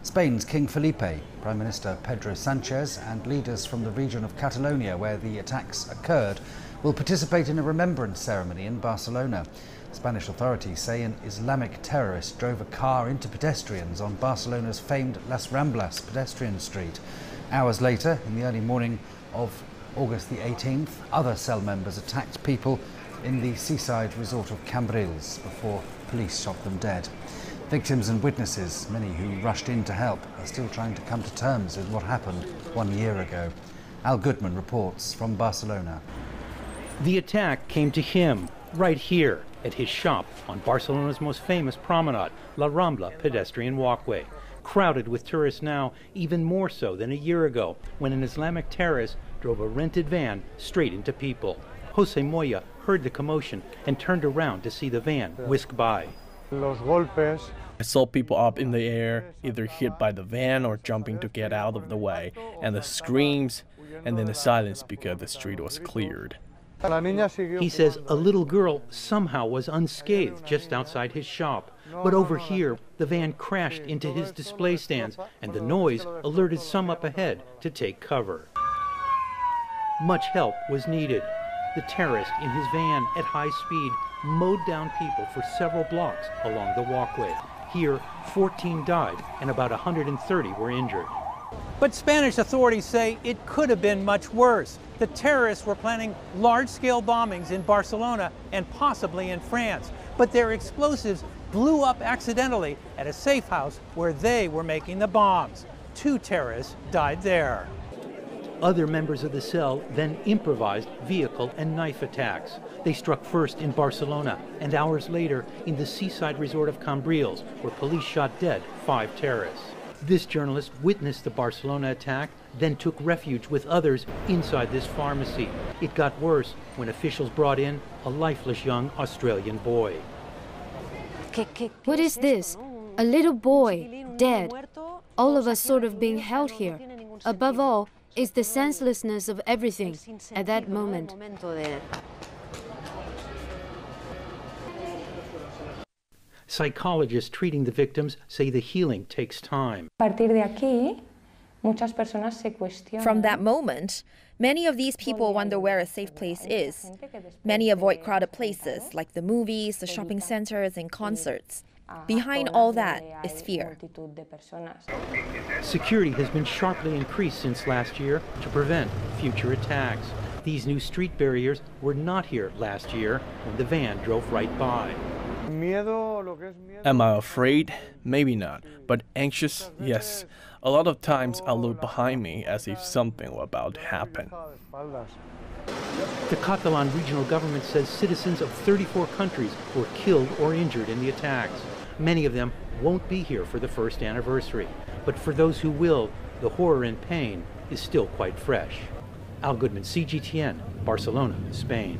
Spain's King Felipe, Prime Minister Pedro Sanchez and leaders from the region of Catalonia where the attacks occurred will participate in a remembrance ceremony in Barcelona. Spanish authorities say an Islamic terrorist drove a car into pedestrians on Barcelona's famed Las Ramblas pedestrian street. Hours later, in the early morning of August the 18th, other cell members attacked people in the seaside resort of Cambrils before police shot them dead. Victims and witnesses, many who rushed in to help, are still trying to come to terms with what happened 1 year ago. Al Goodman reports from Barcelona. The attack came to him right here at his shop on Barcelona's most famous promenade, La Rambla pedestrian walkway. Crowded with tourists now, even more so than a year ago, when an Islamic terrorist drove a rented van straight into people. Jose Moya heard the commotion and turned around to see the van whisk by. I saw people up in the air, either hit by the van or jumping to get out of the way, and the screams, and then the silence because the street was cleared. He says a little girl somehow was unscathed just outside his shop. But over here, the van crashed into his display stands, and the noise alerted some up ahead to take cover. Much help was needed. The terrorist in his van at high speed mowed down people for several blocks along the walkway. Here, 14 died and about 130 were injured. But Spanish authorities say it could have been much worse. The terrorists were planning large-scale bombings in Barcelona and possibly in France. But their explosives blew up accidentally at a safe house where they were making the bombs. 2 terrorists died there. Other members of the cell then improvised vehicle and knife attacks. They struck first in Barcelona and hours later in the seaside resort of Cambrils, where police shot dead 5 terrorists. This journalist witnessed the Barcelona attack, then took refuge with others inside this pharmacy. It got worse when officials brought in a lifeless young Australian boy. What is this? A little boy, dead. All of us sort of being held here. Above all, is the senselessness of everything at that moment. Psychologists treating the victims say the healing takes time. From that moment, many of these people wonder where a safe place is. Many avoid crowded places like the movies, the shopping centers, and concerts. Behind all that is fear. Security has been sharply increased since last year to prevent future attacks. These new street barriers were not here last year when the van drove right by. Am I afraid? Maybe not, but anxious? Yes. A lot of times I look behind me as if something were about to happen. The Catalan regional government says citizens of 34 countries were killed or injured in the attacks. Many of them won't be here for the first anniversary. But for those who will, the horror and pain is still quite fresh. Al Goodman, CGTN, Barcelona, Spain.